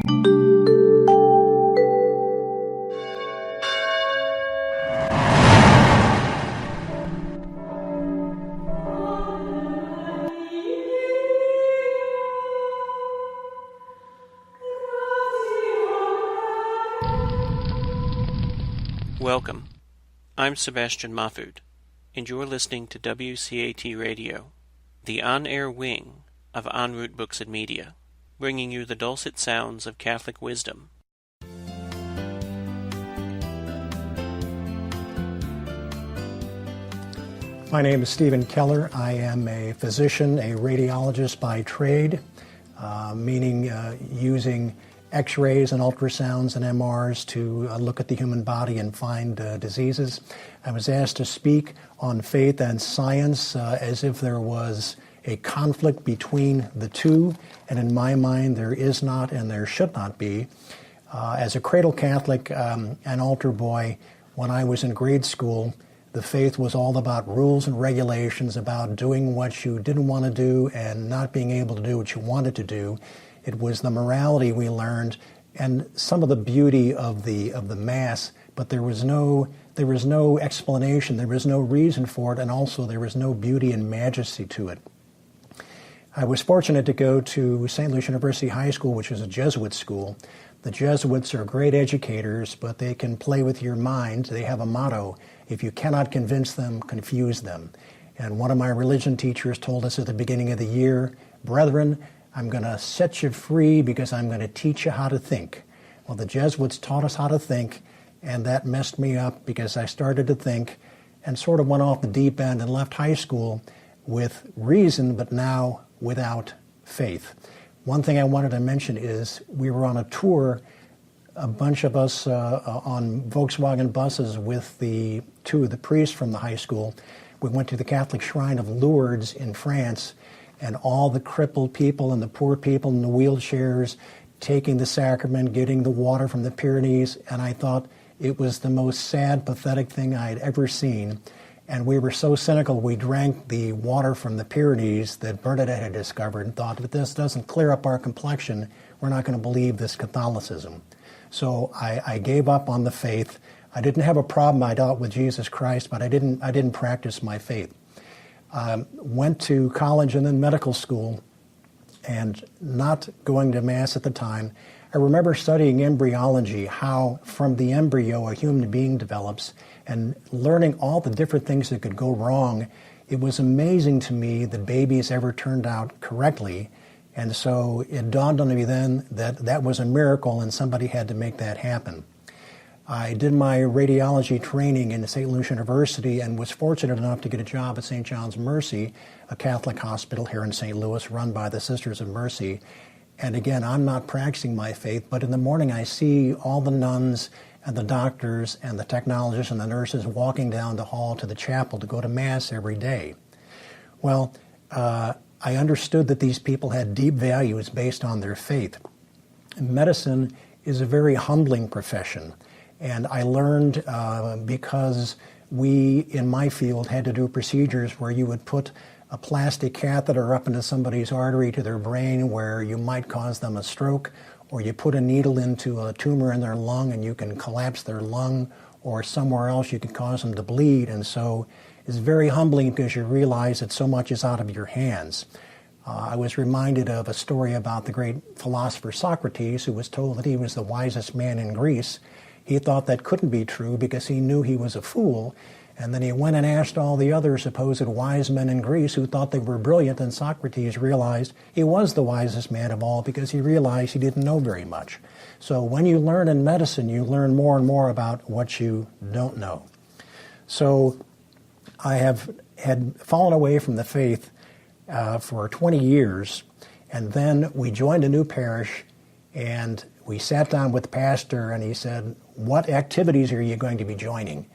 Welcome. I'm Sebastian Mahfood, and you're listening to WCAT Radio, the on-air wing of En Route Books and Media, bringing you the dulcet sounds of Catholic wisdom. My name is Stephen Keller. I am a physician, a radiologist by trade, meaning using X-rays and ultrasounds and MRs to look at the human body and find diseases. I was asked to speak on faith and science as if there was a conflict between the two, and in my mind there is not and there should not be. As a cradle Catholic, an altar boy, when I was in grade school, the faith was all about rules and regulations, about doing what you didn't want to do and not being able to do what you wanted to do. It was the morality we learned and some of the beauty of the Mass, but there was no explanation, there was no reason for it, and also there was no beauty and majesty to it. I was fortunate to go to St. Louis University High School, which is a Jesuit school. The Jesuits are great educators, but they can play with your mind. They have a motto: if you cannot convince them, confuse them. And one of my religion teachers told us at the beginning of the year, "Brethren, I'm going to set you free because I'm going to teach you how to think." Well, the Jesuits taught us how to think, and that messed me up because I started to think and sort of went off the deep end and left high school with reason, but now without faith. One thing I wanted to mention is we were on a tour, a bunch of us on Volkswagen buses with two of the priests from the high school. We went to the Catholic Shrine of Lourdes in France, and all the crippled people and the poor people in the wheelchairs taking the sacrament, getting the water from the Pyrenees, and I thought it was the most sad, pathetic thing I had ever seen. And we were so cynical, we drank the water from the Pyrenees that Bernadette had discovered and thought, if this doesn't clear up our complexion, we're not going to believe this Catholicism. So I gave up on the faith. I didn't have a problem, I dealt with Jesus Christ, but I didn't practice my faith. Went to college and then medical school, and not going to Mass at the time. I remember studying embryology, how from the embryo a human being develops, and learning all the different things that could go wrong. It was amazing to me that babies ever turned out correctly, and so it dawned on me then that that was a miracle and somebody had to make that happen. I did my radiology training in St. Louis University and was fortunate enough to get a job at St. John's Mercy, a Catholic hospital here in St. Louis run by the Sisters of Mercy. And again, I'm not practicing my faith, but in the morning I see all the nuns and the doctors and the technologists and the nurses walking down the hall to the chapel to go to Mass every day. Well, I understood that these people had deep values based on their faith. Medicine is a very humbling profession. And I learned because we, in my field, had to do procedures where you would put a plastic catheter up into somebody's artery to their brain where you might cause them a stroke, or you put a needle into a tumor in their lung and you can collapse their lung, or somewhere else you can cause them to bleed. And so it's very humbling because you realize that so much is out of your hands. I was reminded of a story about the great philosopher Socrates, who was told that he was the wisest man in Greece. He thought that couldn't be true because he knew he was a fool. And then he went and asked all the other supposed wise men in Greece who thought they were brilliant, and Socrates realized he was the wisest man of all because he realized he didn't know very much. So when you learn in medicine, you learn more and more about what you don't know. So I had fallen away from the faith for 20 years, and then we joined a new parish, and we sat down with the pastor, and he said, "What activities are you going to be joining?"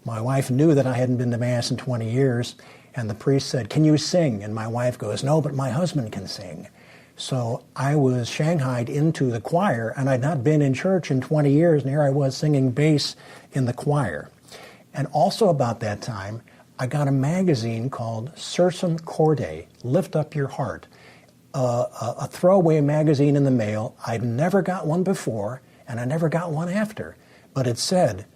My wife knew that I hadn't been to Mass in 20 years, and the priest said, "Can you sing?" And my wife goes, "No, but my husband can sing." So I was shanghaied into the choir, and I'd not been in church in 20 years, and here I was singing bass in the choir. And also about that time, I got a magazine called Sursum Cordae, Lift Up Your Heart. a throwaway magazine in the mail. I'd never got one before, and I never got one after. But it said,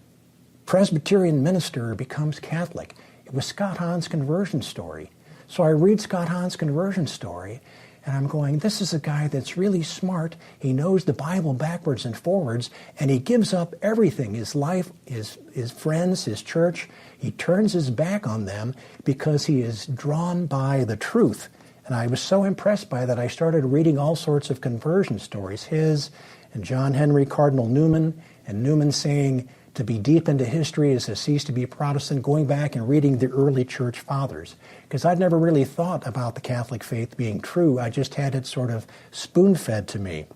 Presbyterian minister becomes Catholic. It was Scott Hahn's conversion story. So I read Scott Hahn's conversion story, and I'm going, this is a guy that's really smart. He knows the Bible backwards and forwards, and he gives up everything, his life, his friends, his church. He turns his back on them because he is drawn by the truth. And I was so impressed by that, I started reading all sorts of conversion stories, his and John Henry Cardinal Newman, and Newman saying, to be deep into history is to cease to be a Protestant, going back and reading the early church fathers. Because I'd never really thought about the Catholic faith being true. I just had it sort of spoon-fed to me.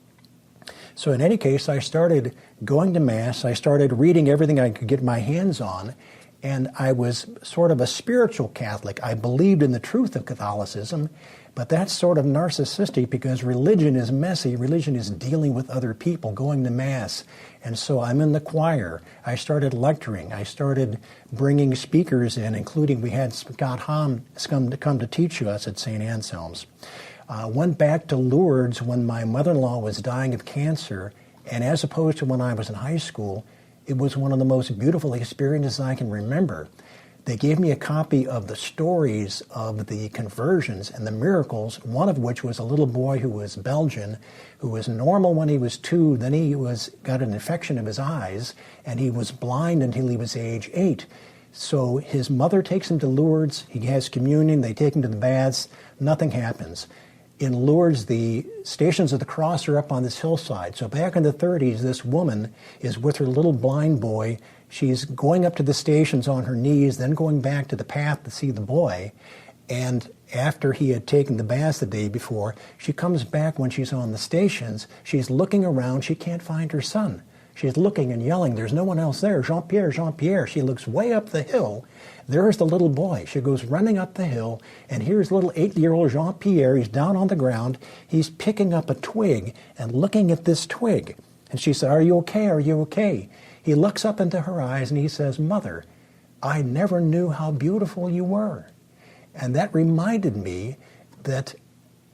So in any case, I started going to Mass. I started reading everything I could get my hands on. And I was sort of a spiritual Catholic. I believed in the truth of Catholicism. But that's sort of narcissistic because religion is messy. Religion is dealing with other people, going to Mass. And so I'm in the choir. I started lecturing. I started bringing speakers in, including we had Scott Hahn come to teach us at St. Anselm's. Went back to Lourdes when my mother-in-law was dying of cancer. And as opposed to when I was in high school, it was one of the most beautiful experiences I can remember. They gave me a copy of the stories of the conversions and the miracles, one of which was a little boy who was Belgian, who was normal when he was 2, then he got an infection of his eyes, and he was blind until he was age 8. So his mother takes him to Lourdes, he has communion, they take him to the baths, nothing happens. In Lourdes, the Stations of the Cross are up on this hillside. So back in the 30s, this woman is with her little blind boy. She's going up to the stations on her knees, then going back to the path to see the boy. And after he had taken the bath the day before, she comes back when she's on the stations. She's looking around. She can't find her son. She's looking and yelling. There's no one else there. Jean-Pierre, Jean-Pierre. She looks way up the hill. There's the little boy. She goes running up the hill, and here's little 8-year-old Jean-Pierre. He's down on the ground. He's picking up a twig and looking at this twig. And she said, "Are you okay? Are you okay?" He looks up into her eyes and he says, "Mother, I never knew how beautiful you were." And that reminded me that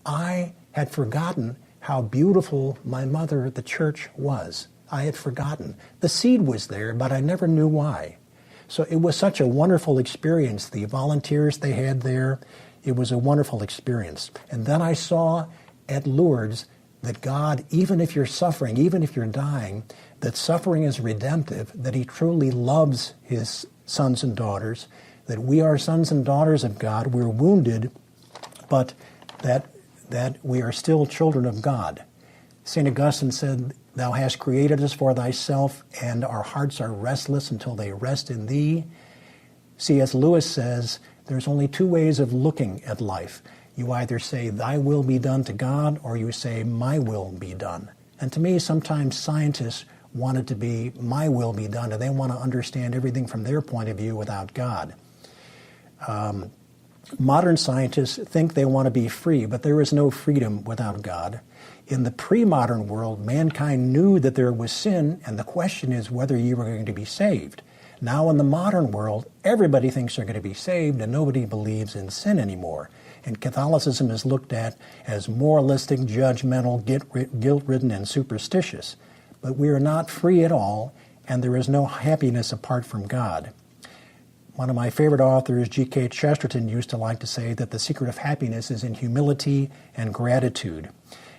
I had forgotten how beautiful my mother at the church was. I had forgotten. The seed was there, but I never knew why. So it was such a wonderful experience. The volunteers they had there, it was a wonderful experience. And then I saw at Lourdes that God, even if you're suffering, even if you're dying, that suffering is redemptive, that he truly loves his sons and daughters, that we are sons and daughters of God. We're wounded, but that we are still children of God. St. Augustine said, "Thou hast created us for thyself, and our hearts are restless until they rest in thee." C.S. Lewis says, there's only 2 ways of looking at life. You either say, "Thy will be done" to God, or you say, "My will be done." And to me, sometimes scientists want it to be, "My will be done," and they want to understand everything from their point of view without God. Modern scientists think they want to be free, but there is no freedom without God. In the pre-modern world, mankind knew that there was sin, and the question is whether you were going to be saved. Now in the modern world, everybody thinks they're going to be saved, and nobody believes in sin anymore. And Catholicism is looked at as moralistic, judgmental, guilt-ridden, and superstitious. But we are not free at all, and there is no happiness apart from God. One of my favorite authors, G.K. Chesterton, used to like to say that the secret of happiness is in humility and gratitude.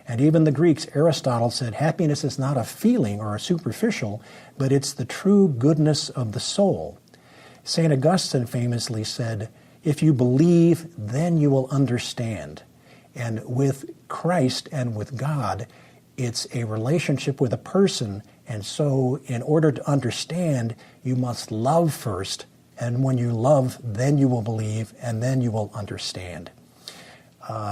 And even the Greeks, Aristotle said, happiness is not a feeling or a superficial, but it's the true goodness of the soul. St. Augustine famously said, "If you believe, then you will understand." And with Christ and with God, it's a relationship with a person, and so in order to understand, you must love first, and when you love, then you will believe, and then you will understand.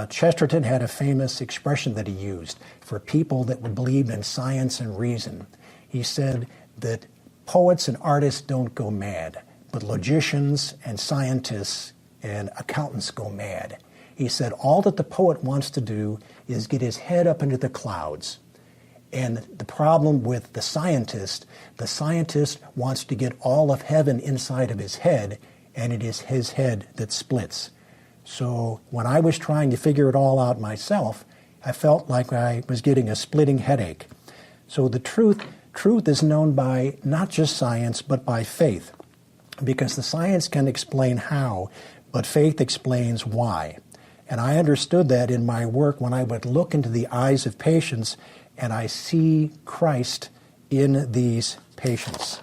Chesterton had a famous expression that he used for people that believed in science and reason. He said that poets and artists don't go mad, but logicians and scientists and accountants go mad. He said all that the poet wants to do is get his head up into the clouds. And the problem with the scientist wants to get all of heaven inside of his head, and it is his head that splits. So when I was trying to figure it all out myself, I felt like I was getting a splitting headache. So the truth is known by not just science, but by faith, because the science can explain how, but faith explains why. And I understood that in my work when I would look into the eyes of patients and I see Christ in these patients.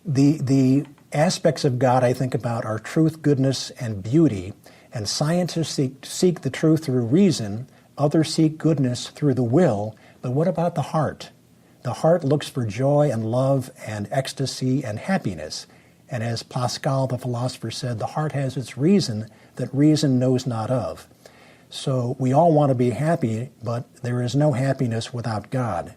The aspects of God I think about are truth, goodness, and beauty, and scientists seek the truth through reason, others seek goodness through the will, but what about the heart? The heart looks for joy and love and ecstasy and happiness. And as Pascal, the philosopher, said, the heart has its reason that reason knows not of. So we all want to be happy, but there is no happiness without God.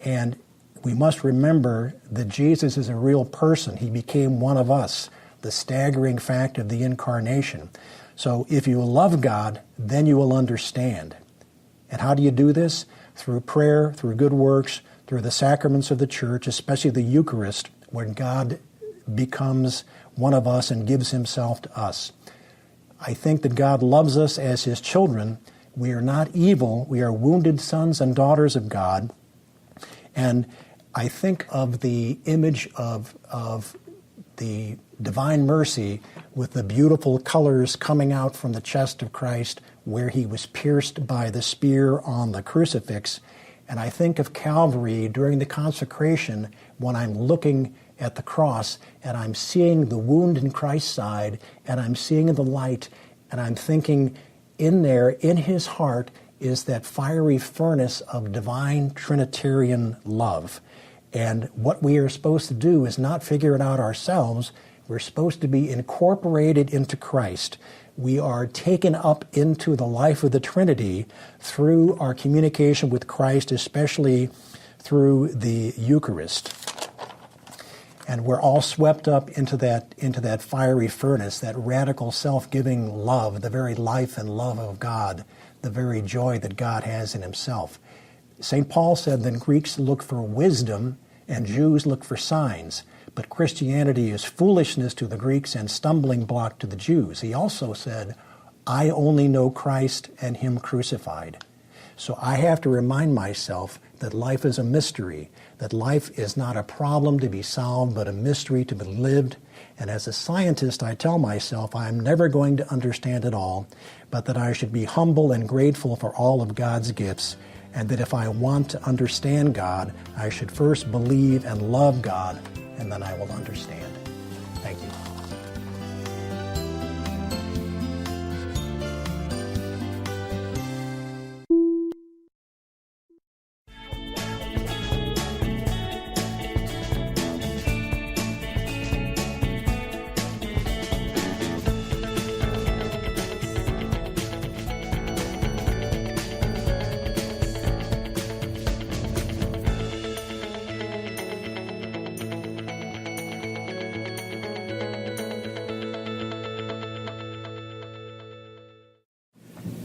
And we must remember that Jesus is a real person. He became one of us, the staggering fact of the incarnation. So if you love God, then you will understand. And how do you do this? Through prayer, through good works, through the sacraments of the church, especially the Eucharist, when God becomes one of us and gives himself to us. I think that God loves us as his children. We are not evil. We are wounded sons and daughters of God. And I think of the image of the divine mercy with the beautiful colors coming out from the chest of Christ where he was pierced by the spear on the crucifix. And I think of Calvary during the consecration when I'm looking at the cross and I'm seeing the wound in Christ's side and I'm seeing the light and I'm thinking in there, in his heart, is that fiery furnace of divine Trinitarian love. And what we are supposed to do is not figure it out ourselves. We're supposed to be incorporated into Christ. We are taken up into the life of the Trinity through our communication with Christ, especially through the Eucharist. And we're all swept up into that fiery furnace, that radical self-giving love, the very life and love of God, the very joy that God has in himself. St. Paul said that Greeks look for wisdom and Jews look for signs, but Christianity is foolishness to the Greeks and stumbling block to the Jews. He also said, I only know Christ and him crucified. So I have to remind myself that life is a mystery, that life is not a problem to be solved, but a mystery to be lived. And as a scientist, I tell myself I'm never going to understand it all, but that I should be humble and grateful for all of God's gifts, and that if I want to understand God, I should first believe and love God, and then I will understand. Thank you.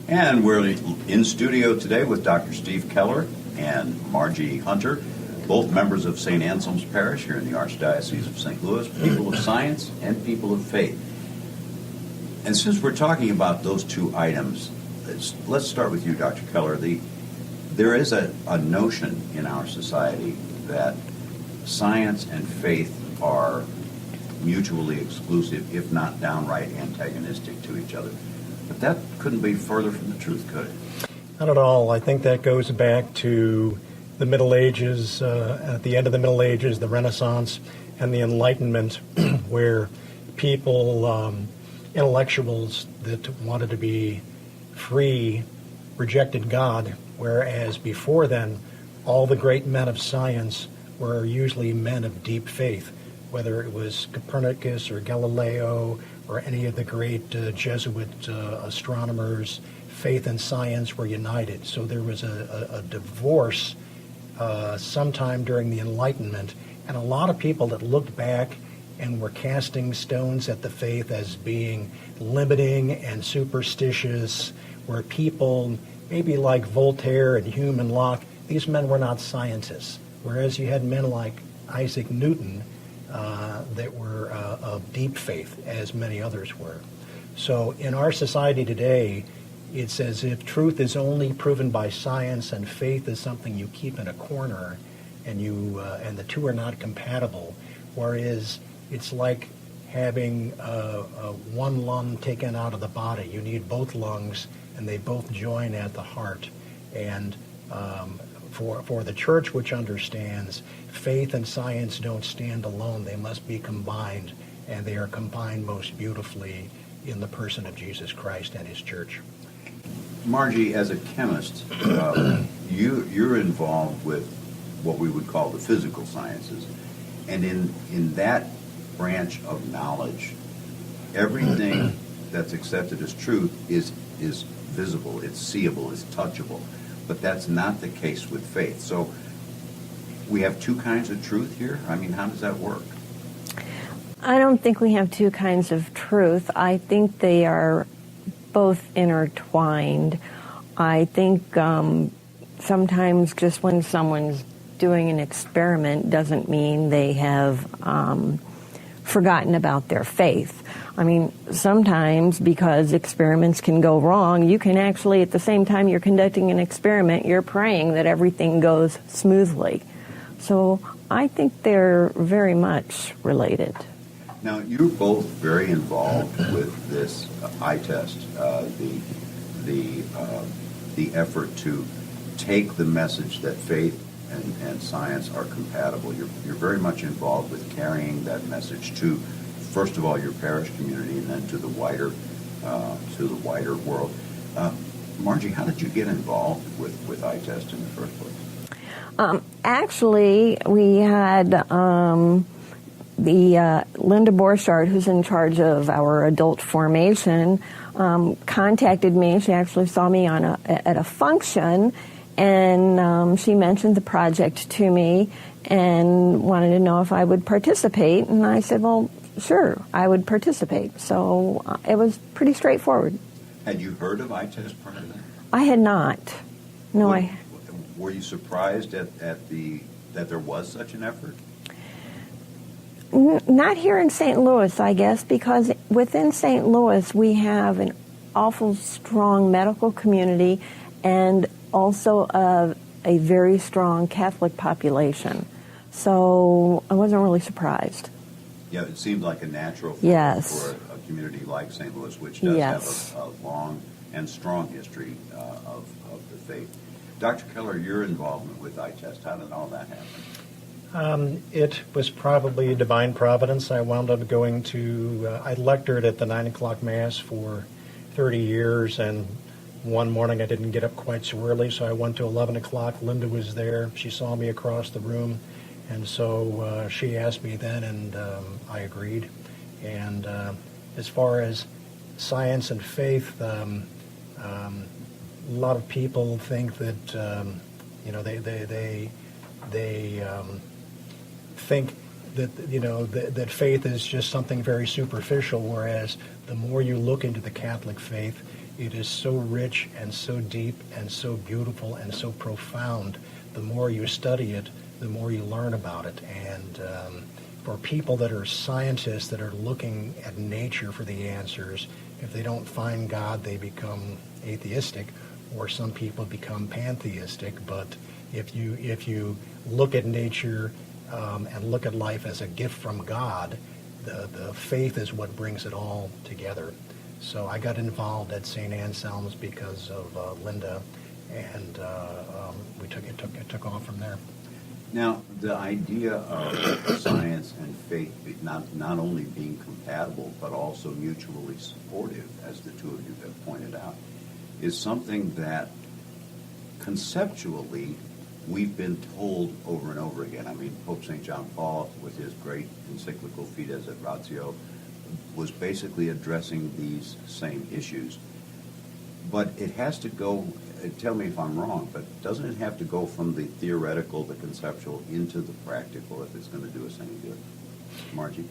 And we're in studio today with Dr. Steve Keller and Margie Hunter, both members of St. Anselm's Parish here in the Archdiocese of St. Louis, people of science and people of faith. And since we're talking about those two items, let's start with you, Dr. Keller. There is a notion in our society that science and faith are mutually exclusive, if not downright antagonistic to each other. But that couldn't be further from the truth, could it? Not at all. I think that goes back to the Middle Ages, at the end of the Middle Ages, the Renaissance, and the Enlightenment, where people, intellectuals that wanted to be free, rejected God, whereas before then, all the great men of science were usually men of deep faith, whether it was Copernicus or Galileo or any of the great Jesuit astronomers. Faith and science were united. So there was a divorce sometime during the Enlightenment, and a lot of people that looked back and were casting stones at the faith as being limiting and superstitious, where people, maybe like Voltaire and Hume and Locke, these men were not scientists. Whereas you had men like Isaac Newton that were of deep faith, as many others were. So in our society today, it's as if truth is only proven by science and faith is something you keep in a corner, and and the two are not compatible. Whereas it's like having one lung taken out of the body. You need both lungs, and they both join at the heart. And for the church, which understands faith and science don't stand alone, they must be combined, and they are combined most beautifully in the person of Jesus Christ and his church. Margie, as a chemist, you're involved with what we would call the physical sciences. And in that branch of knowledge, everything that's accepted as truth is visible, it's seeable, it's touchable. But that's not the case with faith. So we have two kinds of truth here? I mean, how does that work? I don't think we have two kinds of truth. I think they are both intertwined. I think sometimes just when someone's doing an experiment doesn't mean they have forgotten about their faith. I mean, sometimes because experiments can go wrong, you can actually, at the same time you're conducting an experiment, you're praying that everything goes smoothly. So I think they're very much related. Now, you're both very involved with this ITEST, the effort to take the message that faith and science are compatible. You're very much involved with carrying that message to, first of all, your parish community, and then to the wider world. Margie, how did you get involved with ITEST in the first place? Actually, we had the Linda Borchardt, who's in charge of our adult formation, contacted me. She actually saw me at a function, and she mentioned the project to me and wanted to know if I would participate. And I said, well, sure, I would participate. So it was pretty straightforward. Had you heard of ITEST prior to that? I had not. No, Were you surprised at that there was such an effort? Not here in St. Louis, I guess, because within St. Louis we have an awful strong medical community and also a very strong Catholic population. So I wasn't really surprised. Yeah, it seemed like a natural yes. for a community like St. Louis, which does yes. have a long and strong history of the faith. Dr. Keller, your involvement with ITEST, how did all that happen? It was probably divine providence. I wound up going to, I lectured at the 9 o'clock Mass for 30 years, and one morning I didn't get up quite so early, so I went to 11 o'clock. Linda was there. She saw me across the room, and so she asked me then, and I agreed. And as far as science and faith, a lot of people think that, they think that, that faith is just something very superficial, whereas the more you look into the Catholic faith, it is so rich and so deep and so beautiful and so profound. The more you study it, the more you learn about it. And for people that are scientists that are looking at nature for the answers, if they don't find God, they become atheistic, or some people become pantheistic. But if you look at nature and look at life as a gift from God, the faith is what brings it all together. So I got involved at St. Anselm's because of Linda, and it took off from there. Now, the idea of science and faith not only being compatible, but also mutually supportive, as the two of you have pointed out, is something that conceptually we've been told over and over again. I mean, Pope St. John Paul, with his great encyclical Fides et Ratio, was basically addressing these same issues. But it has to go, tell me if I'm wrong, but doesn't it have to go from the theoretical, the conceptual, into the practical if it's going to do us any good? Margie?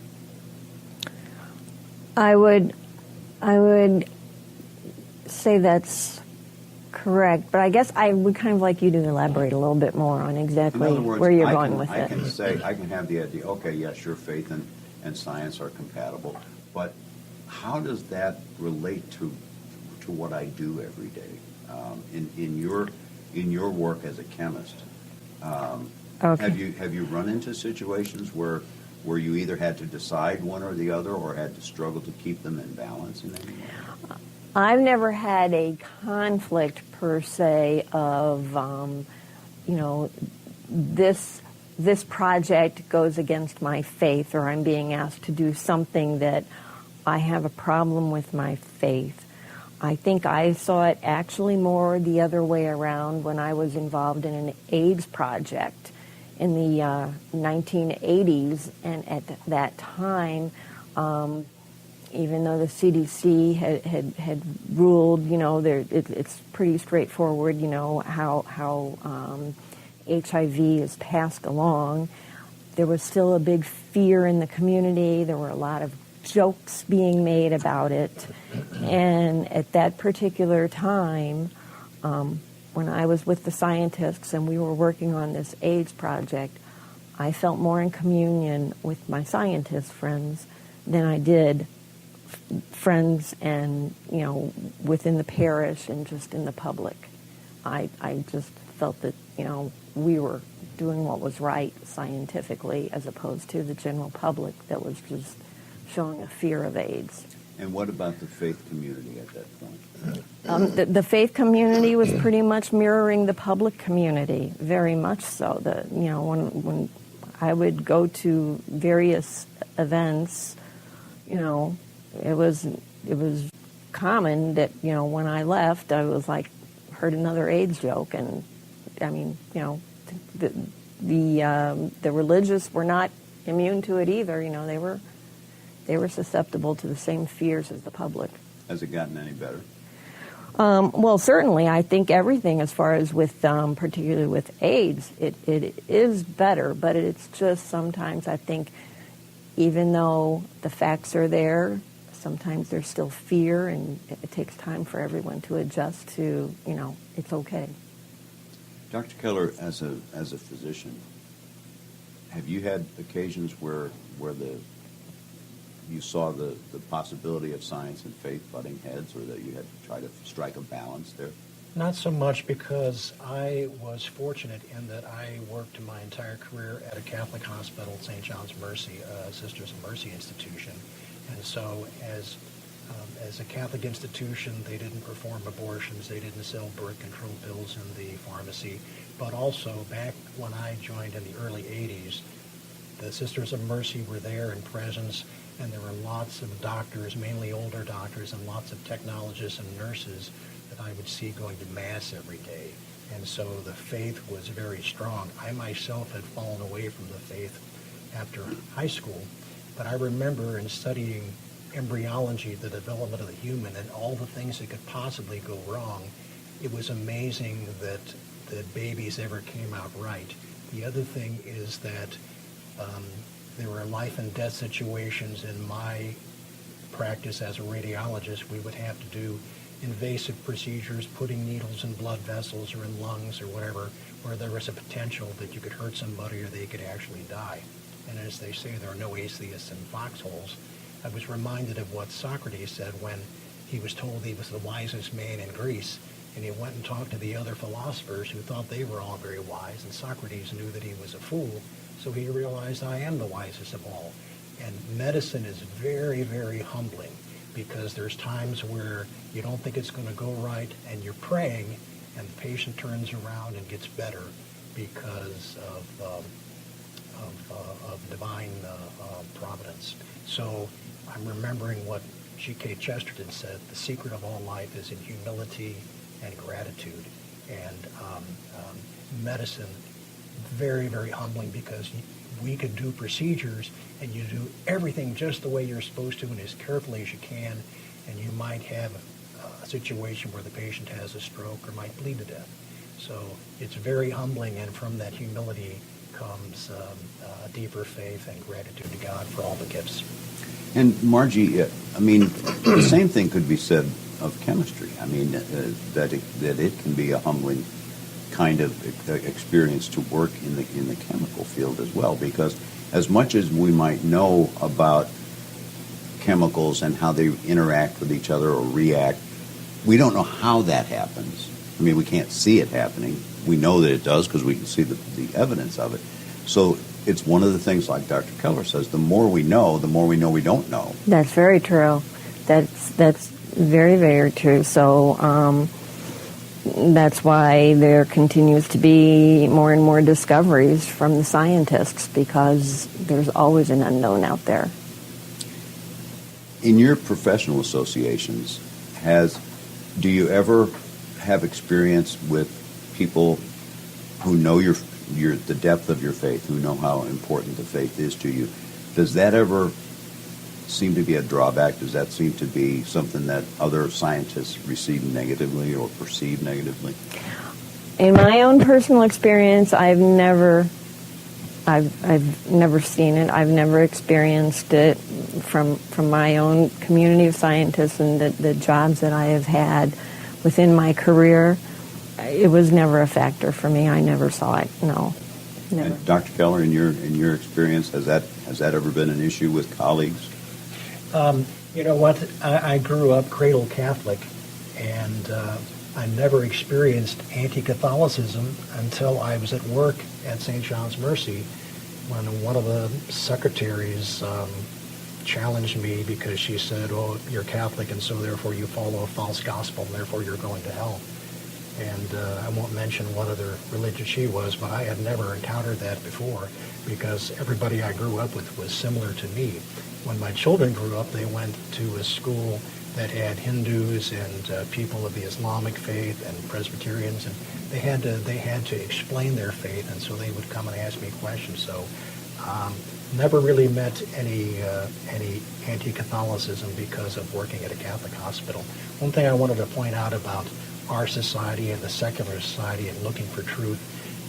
I would say that's correct, but I guess I would kind of like you to elaborate a little bit more on exactly where you're going with it. I can have the idea, okay, yeah, sure, faith and science are compatible, but how does that relate to what I do every day in your work as a chemist? Okay. Have you run into situations where you either had to decide one or the other, or had to struggle to keep them in balance in any way? I've never had a conflict per se of, this project goes against my faith, or I'm being asked to do something that I have a problem with my faith. I think I saw it actually more the other way around when I was involved in an AIDS project in the 1980s, and at that time, even though the CDC had ruled, it's pretty straightforward, how HIV is passed along, there was still a big fear in the community. There were a lot of jokes being made about it. And at that particular time, when I was with the scientists and we were working on this AIDS project, I felt more in communion with my scientist friends than I did friends and, within the parish and just in the public. I just felt that, we were doing what was right scientifically, as opposed to the general public that was just showing a fear of AIDS. And what about the faith community at that point? The faith community was pretty much mirroring the public community, very much so. When I would go to various events, it was common that when I left, I was like, heard another AIDS joke, and I mean, the religious were not immune to it either. They were susceptible to the same fears as the public. Has it gotten any better? Well, certainly, I think everything as far as with, particularly with AIDS, it is better, but it's just sometimes I think even though the facts are there, sometimes there's still fear, and it takes time for everyone to adjust to, it's okay. Dr. Keller, as a physician, have you had occasions where you saw the possibility of science and faith butting heads, or that you had to try to strike a balance there? Not so much, because I was fortunate in that I worked my entire career at a Catholic hospital, St. John's Mercy, Sisters of Mercy institution. And so as a Catholic institution, they didn't perform abortions, they didn't sell birth control pills in the pharmacy. But also, back when I joined in the early 80s, the Sisters of Mercy were there in presence, and there were lots of doctors, mainly older doctors, and lots of technologists and nurses that I would see going to Mass every day. And so the faith was very strong. I myself had fallen away from the faith after high school, but I remember in studying embryology, the development of the human, and all the things that could possibly go wrong, it was amazing that the babies ever came out right. The other thing is that there were life and death situations in my practice as a radiologist. We would have to do invasive procedures, putting needles in blood vessels or in lungs or whatever, where there was a potential that you could hurt somebody or they could actually die. And as they say, there are no atheists in foxholes. I was reminded of what Socrates said when he was told he was the wisest man in Greece, and he went and talked to the other philosophers who thought they were all very wise, and Socrates knew that he was a fool, so he realized, I am the wisest of all. And medicine is very, very humbling, because there's times where you don't think it's going to go right, and you're praying, and the patient turns around and gets better because of divine providence. So I'm remembering what G.K. Chesterton said, the secret of all life is in humility and gratitude. And medicine, very, very humbling, because we could do procedures and you do everything just the way you're supposed to and as carefully as you can, and you might have a situation where the patient has a stroke or might bleed to death. So it's very humbling, and from that humility comes a deeper faith and gratitude to God for all the gifts. And Margie, I mean, the same thing could be said of chemistry. I mean, that it can be a humbling kind of experience to work in the chemical field as well, because as much as we might know about chemicals and how they interact with each other or react. We don't know how that happens. I mean, we can't see it happening. We know that it does because we can see the evidence of it. So it's one of the things, like Dr. Keller says, the more we know we don't know. That's very true. That's very, very true. So that's why there continues to be more and more discoveries from the scientists, because there's always an unknown out there. In your professional associations, do you ever have experience with people who know the depth of your faith, who know how important the faith is to you? Does that ever seem to be a drawback? Does that seem to be something that other scientists receive negatively or perceive negatively? In my own personal experience, I've never seen it. I've never experienced it from my own community of scientists and the jobs that I have had within my career. It was never a factor for me. I never saw it. No, never. And Dr. Keller, in your experience, has that ever been an issue with colleagues? You know what? I grew up cradle Catholic, and I never experienced anti-Catholicism until I was at work at St. John's Mercy, when one of the secretaries challenged me because she said, "Oh, you're Catholic, and so therefore you follow a false gospel, and therefore you're going to hell." And I won't mention what other religion she was, but I had never encountered that before, because everybody I grew up with was similar to me. When my children grew up, they went to a school that had Hindus and people of the Islamic faith and Presbyterians, and they had to explain their faith, and so they would come and ask me questions. So never really met any anti-Catholicism because of working at a Catholic hospital. One thing I wanted to point out about our society and the secular society and looking for truth,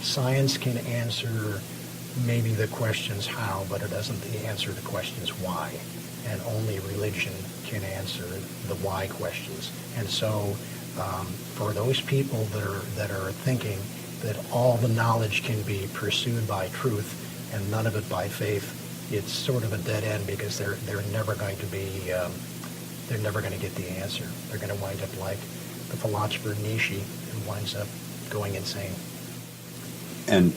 science can answer maybe the questions how, but it doesn't answer the questions why. And only religion can answer the why questions. And so for those people that are thinking that all the knowledge can be pursued by truth and none of it by faith, it's sort of a dead end, because they're never going to get the answer. They're going to wind up like the philosopher Nietzsche, who winds up going insane. And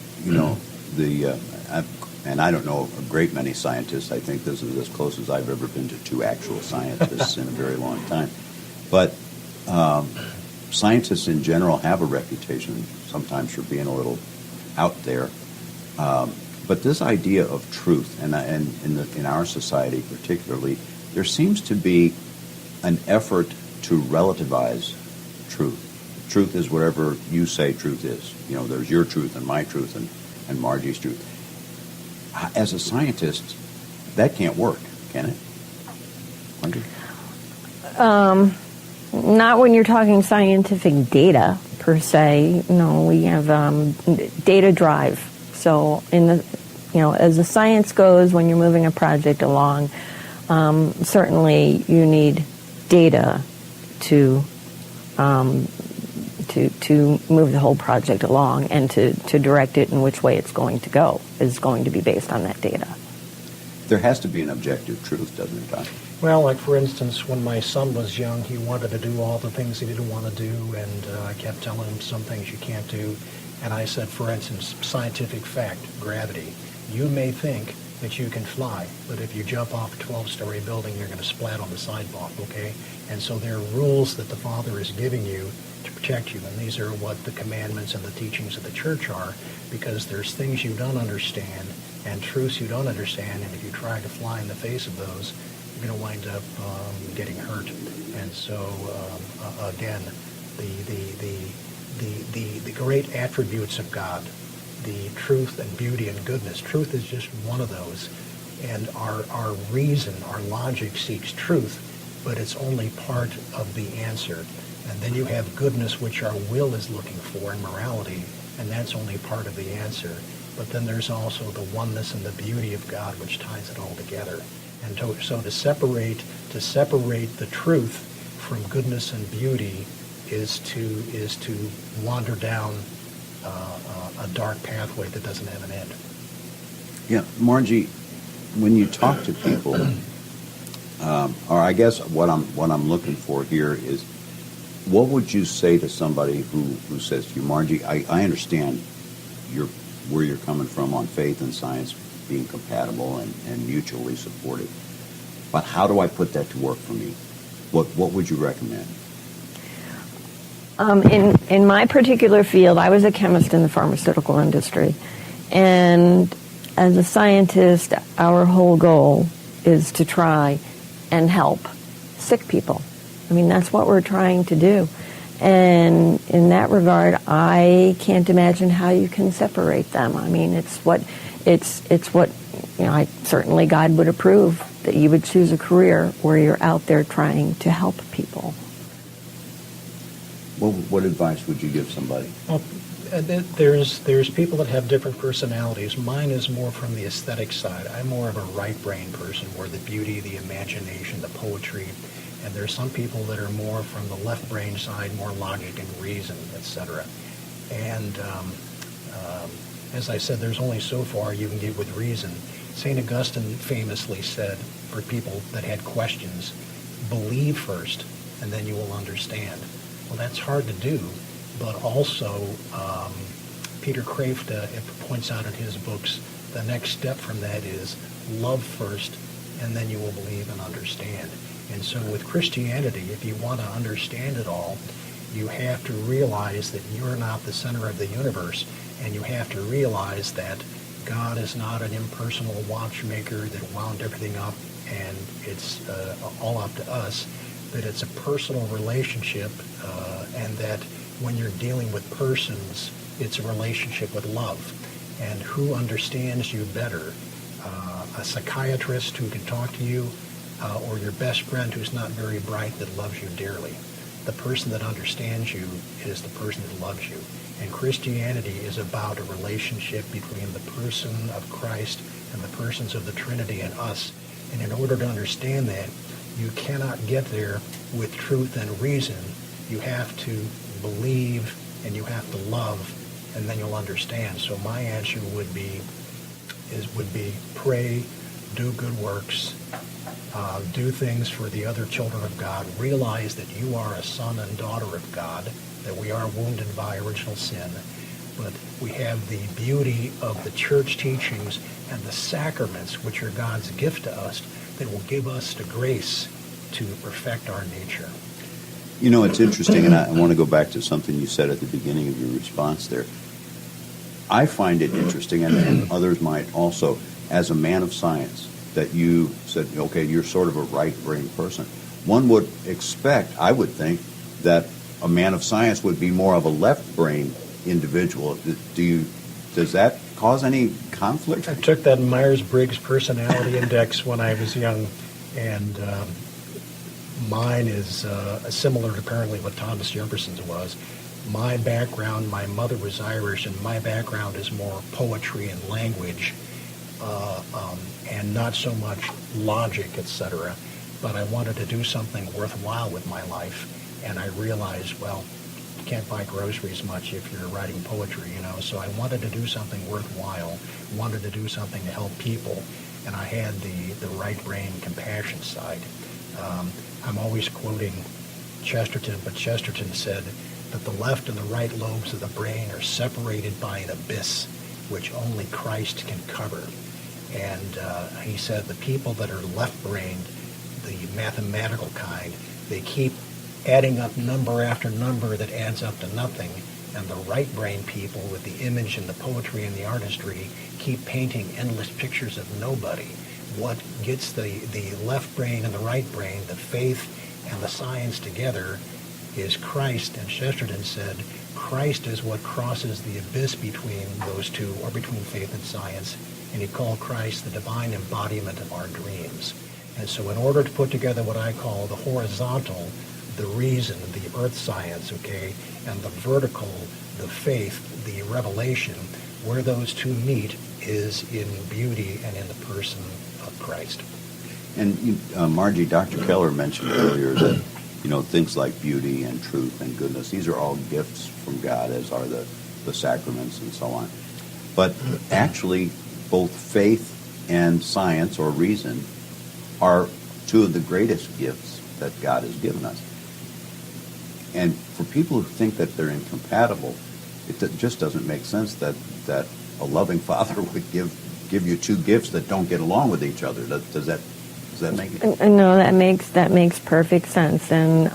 and I don't know a great many scientists. I think this is as close as I've ever been to two actual scientists in a very long time. But scientists in general have a reputation sometimes for being a little out there. But this idea of truth, and in our society particularly, there seems to be an effort to relativize truth. Truth is whatever you say truth is. There's your truth and my truth and Margie's truth. As a scientist, that can't work, can it? Margie? Not when you're talking scientific data per se. No, we have data drive. So as the science goes, when you're moving a project along, certainly you need data to move the whole project along, and to direct it in which way it's going to go is going to be based on that data. There has to be an objective truth, doesn't it, Doc? Well, like for instance, when my son was young, he wanted to do all the things he didn't want to do, and I kept telling him some things you can't do. And I said, for instance, scientific fact, gravity. You may think that you can fly, but if you jump off a 12-story building, you're going to splat on the sidewalk, okay? And so there are rules that the Father is giving you to protect you, and these are what the commandments and the teachings of the church are, because there's things you don't understand and truths you don't understand, and if you try to fly in the face of those, you're going to wind up getting hurt. And so, again, the great attributes of God, the truth and beauty and goodness. Truth is just one of those. And our reason, our logic seeks truth, but it's only part of the answer. And then you have goodness, which our will is looking for, and morality, and that's only part of the answer. But then there's also the oneness and the beauty of God, which ties it all together. And so to separate the truth from goodness and beauty is to wander down a dark pathway that doesn't have an end. Yeah, Margie, when you talk to people, Or I guess what I'm looking for here is, what would you say to somebody who says to you, Margie, I understand where you're coming from on faith and science being compatible and mutually supportive, but how do I put that to work for me? What would you recommend? In my particular field, I was a chemist in the pharmaceutical industry, and as a scientist, our whole goal is to try and help sick people. I mean, that's what we're trying to do. And in that regard, I can't imagine how you can separate them. I mean, it's what certainly God would approve, that you would choose a career where you're out there trying to help people. What advice would you give somebody? Well, there's people that have different personalities. Mine is more from the aesthetic side. I'm more of a right brain person, where the beauty, the imagination, the poetry. And there's some people that are more from the left brain side, more logic and reason, etc. And as I said, there's only so far you can get with reason. St. Augustine famously said, for people that had questions, believe first, and then you will understand. Well, that's hard to do, but also Peter Kraft points out in his books, the next step from that is love first, and then you will believe and understand. And so with Christianity, if you want to understand it all, you have to realize that you're not the center of the universe, and you have to realize that God is not an impersonal watchmaker that wound everything up and it's all up to us, that it's a personal relationship, and that when you're dealing with persons, it's a relationship with love. And who understands you better? A psychiatrist who can talk to you, or your best friend who's not very bright that loves you dearly. The person that understands you is the person that loves you. And Christianity is about a relationship between the person of Christ and the persons of the Trinity and us. And in order to understand that, you cannot get there with truth and reason. You have to believe and you have to love, and then you'll understand. So my answer would be pray, do good works, do things for the other children of God. Realize that you are a son and daughter of God, that we are wounded by original sin, but we have the beauty of the church teachings and the sacraments, which are God's gift to us, that will give us the grace to perfect our nature. You know, it's interesting, and I want to go back to something you said at the beginning of your response there. I find it interesting, and others might also, as a man of science, that you said, okay, you're sort of a right-brain person. One would expect, I would think, that a man of science would be more of a left-brain individual. Does that cause any conflict? I took that Myers-Briggs personality index when I was young, and mine is similar to apparently what Thomas Jefferson's was. My background, my mother was Irish, and my background is more poetry and language, and not so much logic, etc. But I wanted to do something worthwhile with my life, and I realized, well, you can't buy groceries much if you're writing poetry, So I wanted to do something worthwhile, wanted to do something to help people, and I had the right brain compassion side. I'm always quoting Chesterton, but Chesterton said that the left and the right lobes of the brain are separated by an abyss which only Christ can cover. And he said the people that are left-brained, the mathematical kind, they keep adding up number after number that adds up to nothing. And the right-brain people with the image and the poetry and the artistry keep painting endless pictures of nobody. What gets the left brain and the right brain, the faith and the science together, is Christ. And Chesterton said, Christ is what crosses the abyss between those two, or between faith and science. And he called Christ the divine embodiment of our dreams. And so in order to put together what I call the horizontal, the reason, the earth science, and the vertical, the faith, the revelation, where those two meet is in beauty and in the person of Christ. And Margie, Dr. Keller mentioned earlier that, things like beauty and truth and goodness, these are all gifts from God, as are the sacraments and so on. But actually, both faith and science or reason are two of the greatest gifts that God has given us. And for people who think that they're incompatible, it just doesn't make sense that a loving father would give you two gifts that don't get along with each other. Does that make it? No, that makes perfect sense, and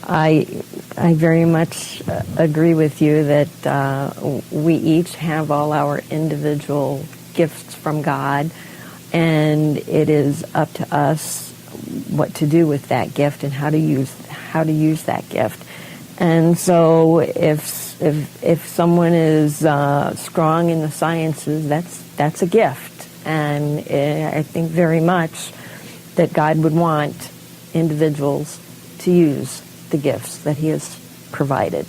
I very much agree with you that we each have all our individual gifts from God, and it is up to us what to do with that gift and how to use that gift. And so if someone is strong in the sciences, that's a gift, and I think very much that God would want individuals to use the gifts that He has provided.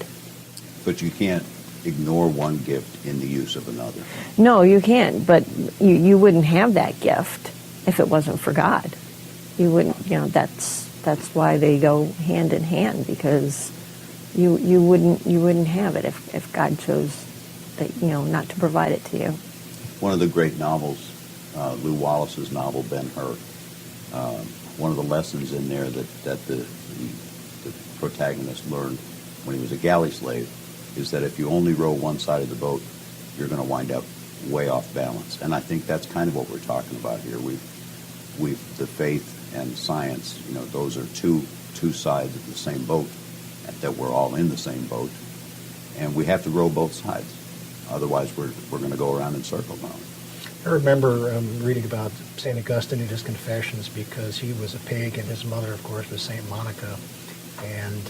But you can't ignore one gift in the use of another. No, you can't. But you wouldn't have that gift if it wasn't for God. You wouldn't. That's why they go hand in hand, because you wouldn't have it if God chose that not to provide it to you. One of the great novels, Lew Wallace's novel Ben-Hur. One of the lessons in there that the protagonist learned when he was a galley slave is that if you only row one side of the boat, you're going to wind up way off balance. And I think that's kind of what we're talking about here. We've the faith and science, those are two sides of the same boat, that we're all in the same boat, and we have to row both sides. Otherwise, we're going to go around in circles now. I remember reading about St. Augustine in his Confessions, because he was a pig, and his mother, of course, was St. Monica, and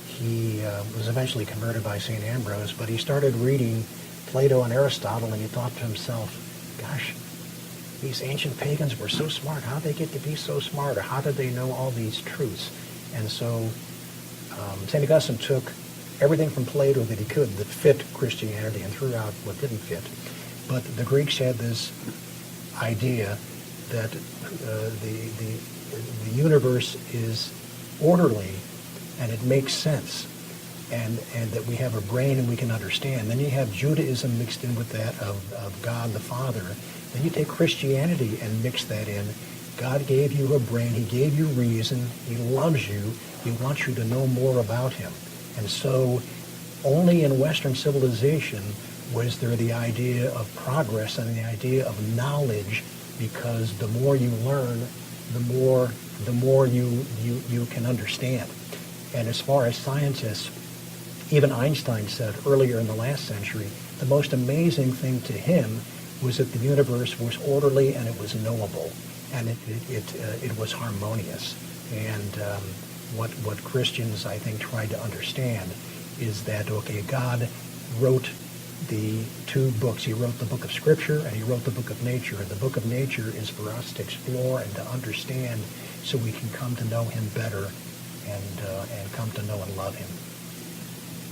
he was eventually converted by St. Ambrose, but he started reading Plato and Aristotle, and he thought to himself, gosh, these ancient pagans were so smart. How did they get to be so smart? Or how did they know all these truths? And so St. Augustine took everything from Plato that he could that fit Christianity and threw out what didn't fit. But the Greeks had this idea that the universe is orderly and it makes sense, and that we have a brain and we can understand. Then you have Judaism mixed in with that of God the Father. Then you take Christianity and mix that in. God gave you a brain. He gave you reason. He loves you. He wants you to know more about Him. And so only in Western civilization was there the idea of progress and the idea of knowledge, because the more you learn, the more you can understand. And as far as scientists, even Einstein said earlier in the last century, the most amazing thing to him was that the universe was orderly and it was knowable, and it was harmonious. And what Christians, I think, tried to understand is that, okay, God wrote the two books. He wrote the book of Scripture and He wrote the book of nature. And the book of nature is for us to explore and to understand, so we can come to know Him better and come to know and love Him.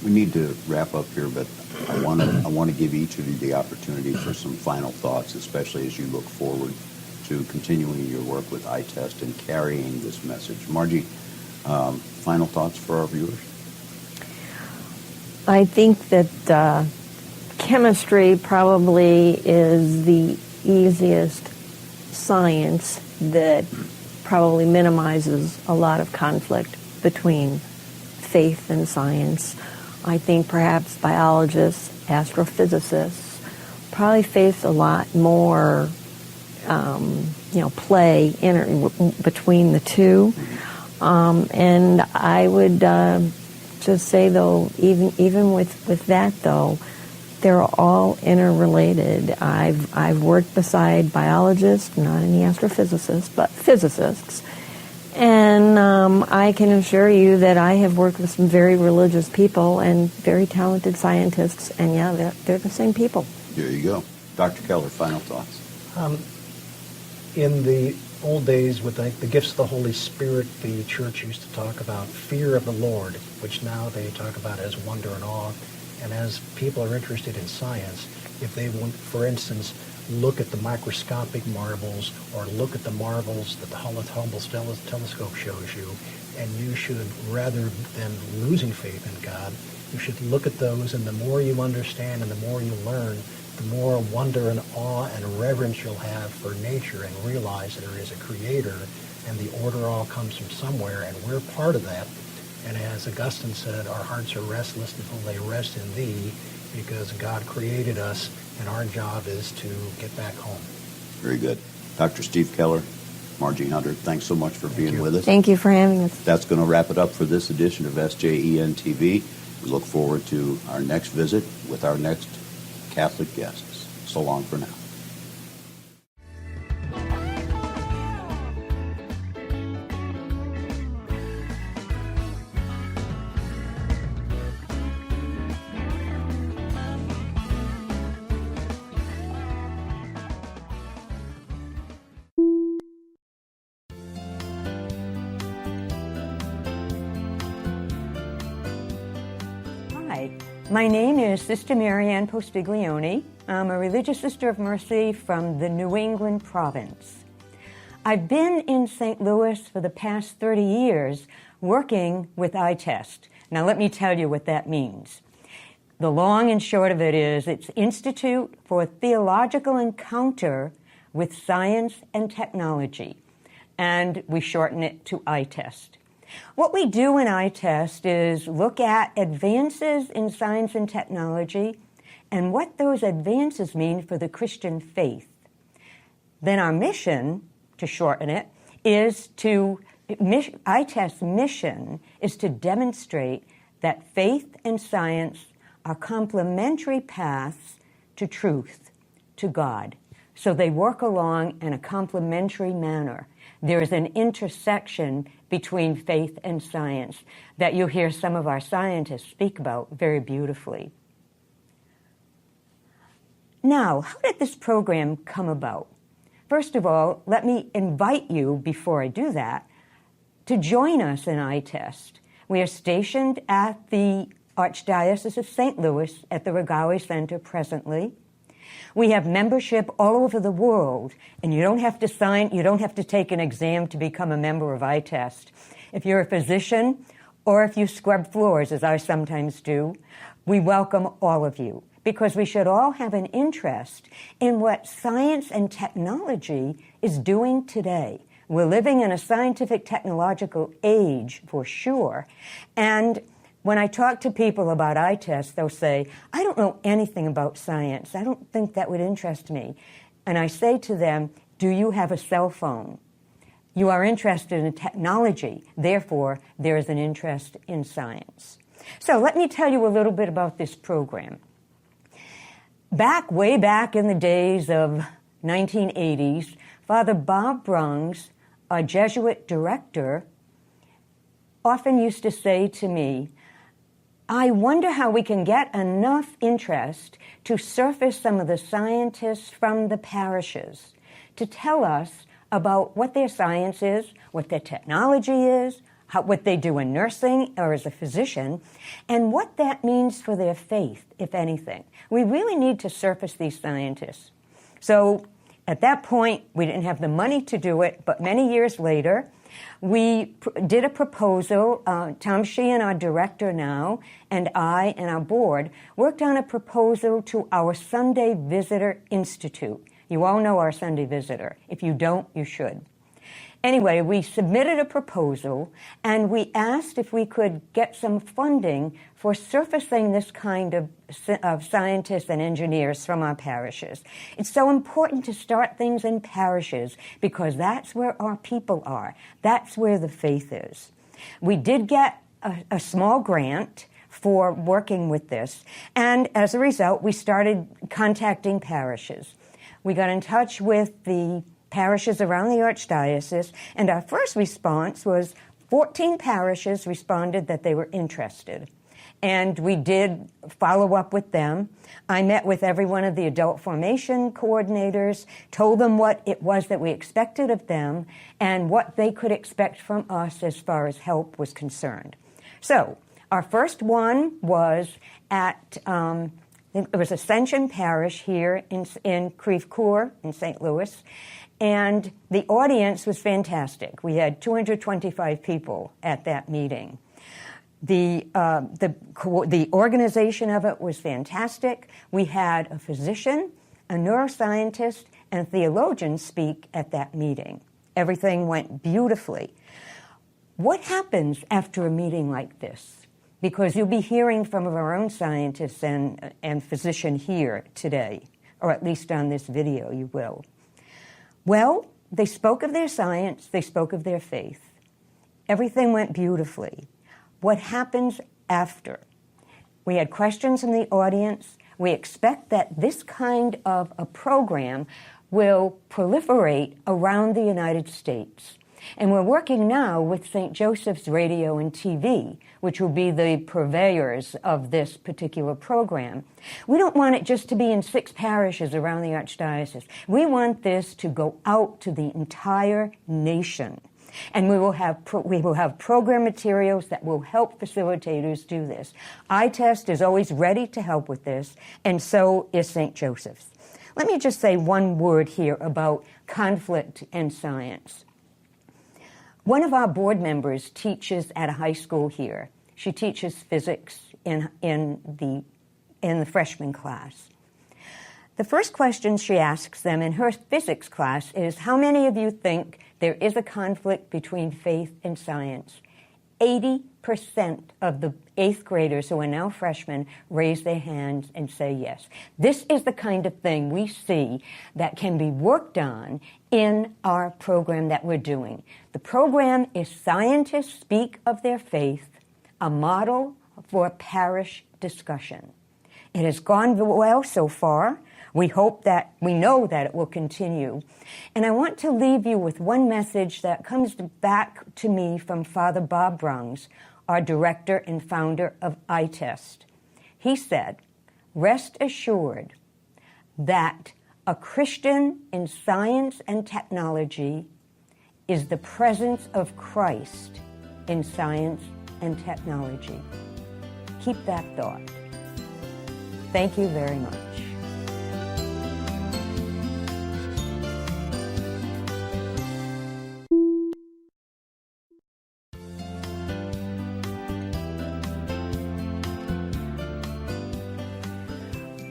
We need to wrap up here, but I want to give each of you the opportunity for some final thoughts, especially as you look forward to continuing your work with ITEST and carrying this message. Margie, final thoughts for our viewers? I think that chemistry probably is the easiest science that probably minimizes a lot of conflict between faith and science. I think perhaps biologists, astrophysicists probably face a lot more, play between the two. And I would just say, though, even with that, though, they're all interrelated. I've worked beside biologists, not any astrophysicists, but physicists. And I can assure you that I have worked with some very religious people and very talented scientists, and yeah, they're the same people. There you go. Dr. Keller, final thoughts. In the old days, with the gifts of the Holy Spirit, the church used to talk about fear of the Lord, which now they talk about as wonder and awe. And as people are interested in science, if they want, for instance, look at the microscopic marvels or look at the marvels that the Hubble telescope shows you, and you should, rather than losing faith in God, you should look at those, and the more you understand and the more you learn, the more wonder and awe and reverence you'll have for nature and realize that there is a creator and the order all comes from somewhere and we're part of that. And as Augustine said, our hearts are restless until they rest in thee, because God created us and our job is to get back home. Very good. Dr. Steve Keller, Margie Hunter, thanks so much for being with us. Thank you for having us. That's going to wrap it up for this edition of SJEN TV. We look forward to our next visit with our next Catholic guests. So long for now. My name is Sister Marianne Postiglione. I'm a religious sister of mercy from the New England province. I've been in St. Louis for the past 30 years working with ITEST. Now let me tell you what that means. The long and short of it is it's Institute for Theological Encounter with Science and Technology, and we shorten it to ITEST. What we do in ITEST is look at advances in science and technology and what those advances mean for the Christian faith. Then our mission, to shorten it, ITEST's mission is to demonstrate that faith and science are complementary paths to truth, to God. So they work along in a complementary manner. There is an intersection between faith and science that you'll hear some of our scientists speak about very beautifully. Now, how did this program come about? First of all, let me invite you, before I do that, to join us in ITEST. We are stationed at the Archdiocese of St. Louis at the Regawi Center presently. We have membership all over the world, and you don't have to sign, you don't have to take an exam to become a member of ITEST. If you're a physician, or if you scrub floors, as I sometimes do, we welcome all of you, because we should all have an interest in what science and technology is doing today. We're living in a scientific technological age, for sure, and when I talk to people about ITEST, they'll say, I don't know anything about science. I don't think that would interest me. And I say to them, do you have a cell phone? You are interested in technology. Therefore, there is an interest in science. So let me tell you a little bit about this program. Way back in the days of 1980s, Father Bob Brungs, our Jesuit director, often used to say to me, I wonder how we can get enough interest to surface some of the scientists from the parishes to tell us about what their science is, what their technology is, what they do in nursing or as a physician, and what that means for their faith, if anything. We really need to surface these scientists. So at that point, we didn't have the money to do it, but many years later, we did a proposal. Tom Sheehan, our director now, and I and our board worked on a proposal to our Sunday Visitor Institute. You all know our Sunday Visitor. If you don't, you should. Anyway, we submitted a proposal, and we asked if we could get some funding for surfacing this kind of scientists and engineers from our parishes. It's so important to start things in parishes because that's where our people are. That's where the faith is. We did get a small grant for working with this, and as a result, we started contacting parishes. We got in touch with the parishes around the Archdiocese, and our first response was 14 parishes responded that they were interested. And we did follow up with them. I met with every one of the adult formation coordinators, told them what it was that we expected of them and what they could expect from us as far as help was concerned. So our first one was at it was Ascension Parish here in Creve Coeur in St. Louis, and the audience was fantastic. We had 225 people at that meeting. The organization of it was fantastic. We had a physician, a neuroscientist, and a theologian speak at that meeting. Everything went beautifully. What happens after a meeting like this? Because you'll be hearing from our own scientists and physician here today, or at least on this video you will. Well, they spoke of their science, they spoke of their faith. Everything went beautifully. What happens after? We had questions from the audience. We expect that this kind of a program will proliferate around the United States. And we're working now with St. Joseph's Radio and TV, which will be the purveyors of this particular program. We don't want it just to be in 6 parishes around the Archdiocese. We want this to go out to the entire nation. And we will have program materials that will help facilitators do this. ITEST is always ready to help with this, and so is St. Joseph's. Let me just say one word here about conflict and science. One of our board members teaches at a high school here. She teaches physics in the freshman class. The first question she asks them in her physics class is, how many of you think there is a conflict between faith and science? 80% of the 8th graders who are now freshmen raise their hands and say yes. This is the kind of thing we see that can be worked on in our program that we're doing. The program is Scientists Speak of Their Faith, a model for parish discussion. It has gone well so far. We know that it will continue. And I want to leave you with one message that comes back to me from Father Bob Brungs, our director and founder of ITEST. He said, rest assured that a Christian in science and technology is the presence of Christ in science and technology. Keep that thought. Thank you very much.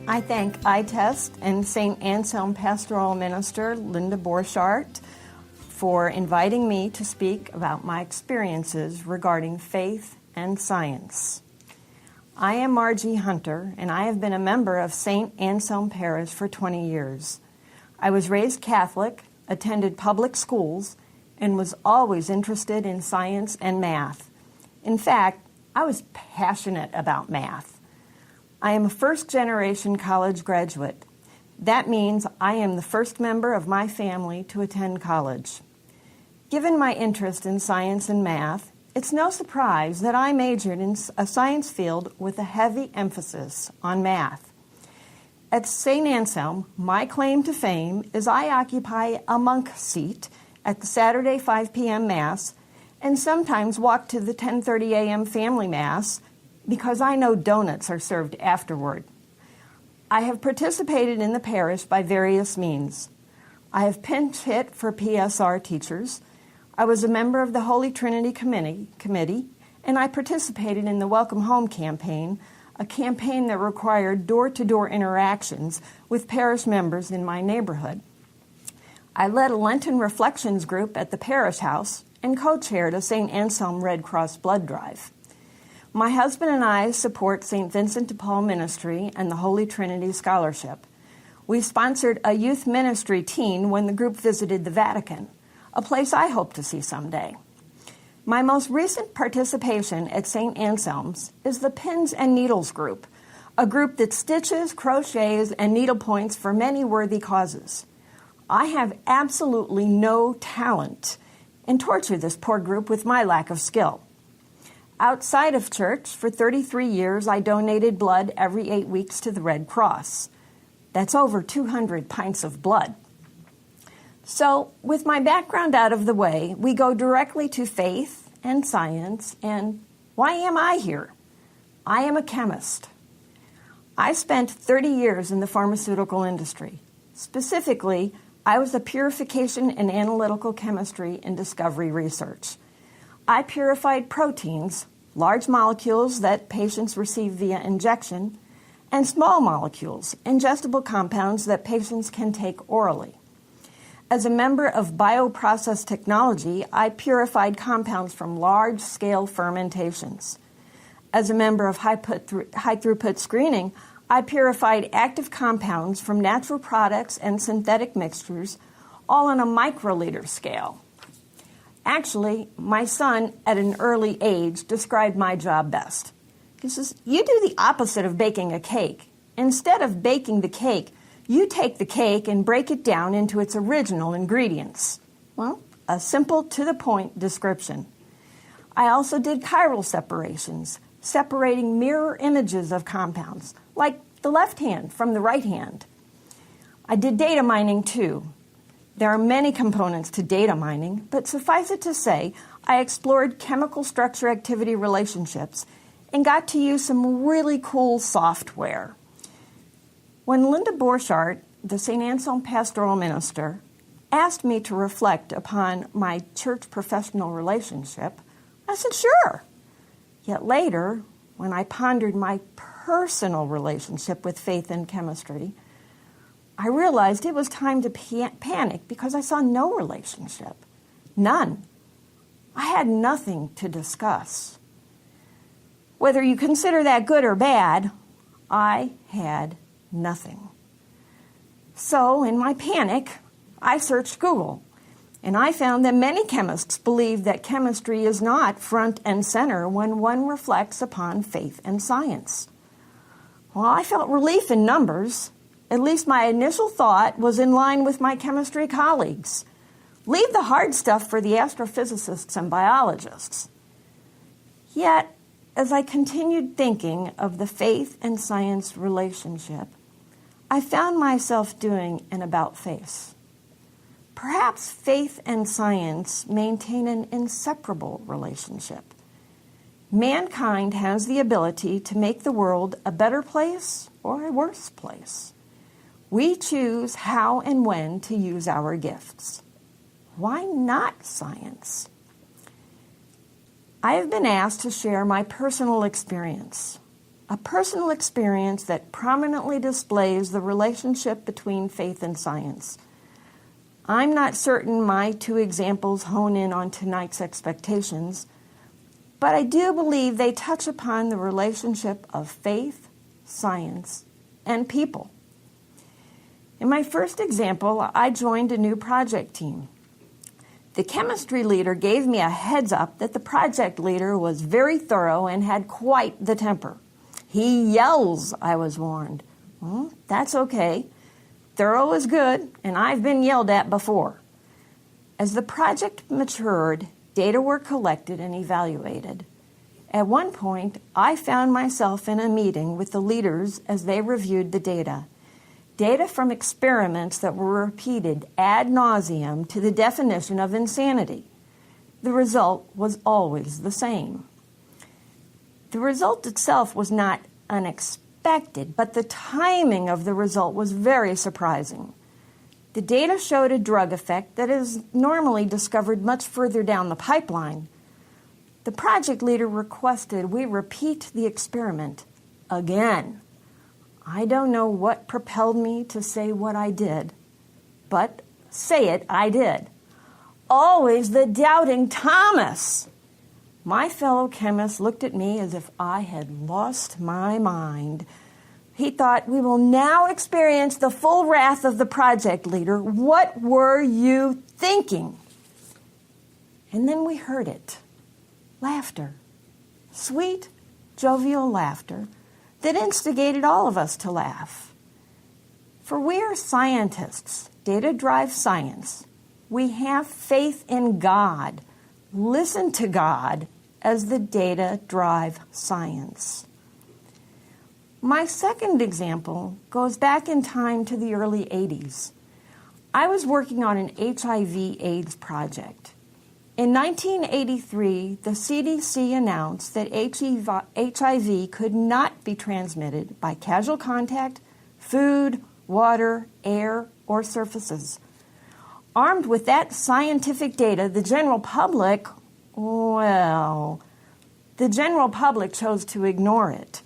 I thank ITEST and St. Anselm Pastoral Minister Linda Borchardt for inviting me to speak about my experiences regarding faith and science. I am Margie Hunter, and I have been a member of St. Anselm Parish for 20 years. I was raised Catholic, attended public schools, and was always interested in science and math. In fact, I was passionate about math. I am a first-generation college graduate. That means I am the first member of my family to attend college. Given my interest in science and math, it's no surprise that I majored in a science field with a heavy emphasis on math. At St. Anselm, my claim to fame is I occupy a monk seat at the Saturday 5 p.m. Mass and sometimes walk to the 10:30 a.m. family Mass because I know donuts are served afterward. I have participated in the parish by various means. I have pinch hit for PSR teachers. I was a member of the Holy Trinity Committee, and I participated in the Welcome Home campaign, a campaign that required door-to-door interactions with parish members in my neighborhood. I led a Lenten Reflections group at the parish house and co-chaired a St. Anselm Red Cross blood drive. My husband and I support St. Vincent de Paul Ministry and the Holy Trinity Scholarship. We sponsored a youth ministry teen when the group visited the Vatican, a place I hope to see someday. My most recent participation at St. Anselm's is the Pins and Needles group, a group that stitches, crochets, and needlepoints for many worthy causes. I have absolutely no talent and torture this poor group with my lack of skill. Outside of church, for 33 years, I donated blood every 8 weeks to the Red Cross. That's over 200 pints of blood. So, with my background out of the way, we go directly to faith and science, and why am I here? I am a chemist. I spent 30 years in the pharmaceutical industry. Specifically, I was a purification and analytical chemistry and discovery research. I purified proteins large molecules that patients receive via injection, and small molecules, ingestible compounds that patients can take orally. As a member of bioprocess technology, I purified compounds from large-scale fermentations. As a member of high-throughput screening, I purified active compounds from natural products and synthetic mixtures, all on a microliter scale. Actually, my son, at an early age, described my job best. He says, "You do the opposite of baking a cake. Instead of baking the cake, you take the cake and break it down into its original ingredients." Well, a simple, to-the-point description. I also did chiral separations, separating mirror images of compounds, like the left hand from the right hand. I did data mining too. There are many components to data mining, but suffice it to say, I explored chemical structure-activity relationships and got to use some really cool software. When Linda Borchardt, the St. Anselm pastoral minister, asked me to reflect upon my church professional relationship, I said, sure. Yet later, when I pondered my personal relationship with faith and chemistry, I realized it was time to panic because I saw no relationship. None. I had nothing to discuss. Whether you consider that good or bad, I had nothing. So, in my panic, I searched Google, and I found that many chemists believe that chemistry is not front and center when one reflects upon faith and science. Well, I felt relief in numbers. At least my initial thought was in line with my chemistry colleagues. Leave the hard stuff for the astrophysicists and biologists. Yet, as I continued thinking of the faith and science relationship, I found myself doing an about-face. Perhaps faith and science maintain an inseparable relationship. Mankind has the ability to make the world a better place or a worse place. We choose how and when to use our gifts. Why not science? I have been asked to share my personal experience, a personal experience that prominently displays the relationship between faith and science. I'm not certain my two examples hone in on tonight's expectations, but I do believe they touch upon the relationship of faith, science, and people. In my first example, I joined a new project team. The chemistry leader gave me a heads up that the project leader was very thorough and had quite the temper. He yells, I was warned. Well, that's okay. Thorough is good, and I've been yelled at before. As the project matured, data were collected and evaluated. At one point, I found myself in a meeting with the leaders as they reviewed the data. Data from experiments that were repeated ad nauseum to the definition of insanity. The result was always the same. The result itself was not unexpected, but the timing of the result was very surprising. The data showed a drug effect that is normally discovered much further down the pipeline. The project leader requested we repeat the experiment again. I don't know what propelled me to say what I did, but say it I did. Always the doubting Thomas. My fellow chemist looked at me as if I had lost my mind. He thought, we will now experience the full wrath of the project leader. What were you thinking? And then we heard it. Laughter. Sweet, jovial laughter that instigated all of us to laugh. For we are scientists. Data drives science. We have faith in God. Listen to God as the data drive science. My second example goes back in time to the early 80s. I was working on an HIV/AIDS project. In 1983, the CDC announced that HIV could not be transmitted by casual contact, food, water, air, or surfaces. Armed with that scientific data, the general public, well, The general public chose to ignore it.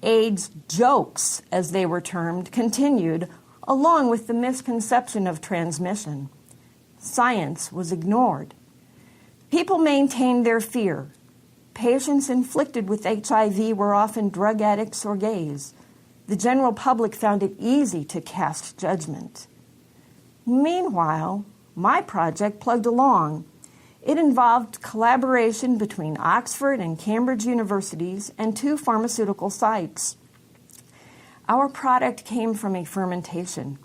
AIDS jokes, as they were termed, continued, along with the misconception of transmission. Science was ignored. People maintained their fear. Patients inflicted with HIV were often drug addicts or gays. The general public found it easy to cast judgment. Meanwhile, my project plugged along. It involved collaboration between Oxford and Cambridge universities and 2 pharmaceutical sites. Our product came from a fermentation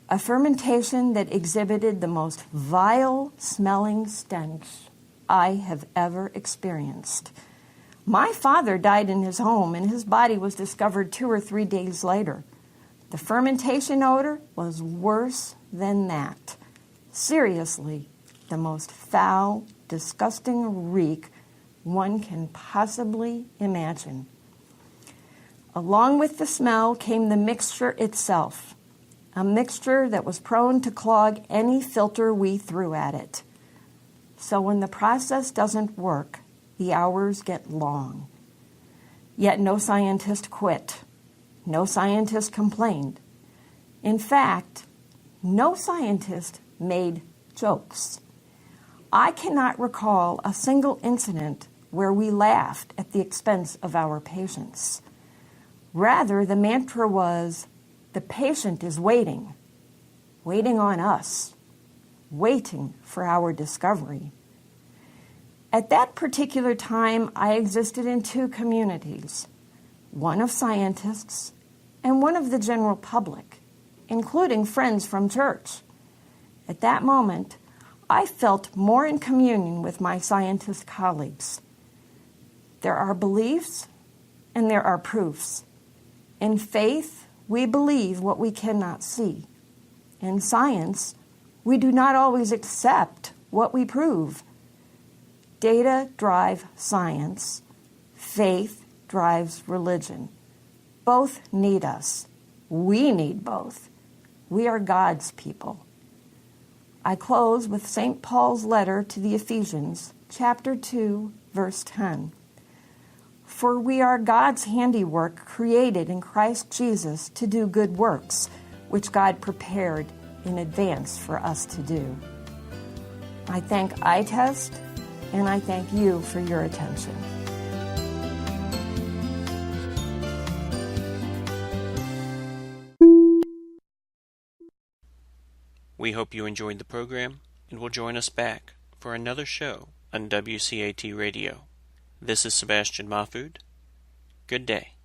that exhibited the most vile-smelling stench I have ever experienced. My father died in his home, and his body was discovered 2 or 3 days later. The fermentation odor was worse than that. Seriously, the most foul, disgusting reek one can possibly imagine. Along with the smell came the mixture itself, a mixture that was prone to clog any filter we threw at it. So when the process doesn't work, the hours get long. Yet no scientist quit. No scientist complained. In fact, no scientist made jokes. I cannot recall a single incident where we laughed at the expense of our patients. Rather, the mantra was, the patient is waiting on us, waiting for our discovery. At that particular time, I existed in 2 communities, one of scientists and one of the general public, including friends from church. At that moment, I felt more in communion with my scientist colleagues. There are beliefs and there are proofs. In faith, we believe what we cannot see. In science, we do not always accept what we prove. Data drive science. Faith drives religion. Both need us. We need both. We are God's people. I close with St. Paul's letter to the Ephesians, chapter 2, verse 10. For we are God's handiwork, created in Christ Jesus to do good works, which God prepared in advance for us to do. I thank ITEST, and I thank you for your attention. We hope you enjoyed the program and will join us back for another show on WCAT Radio. This is Sebastian Mahfood. Good day.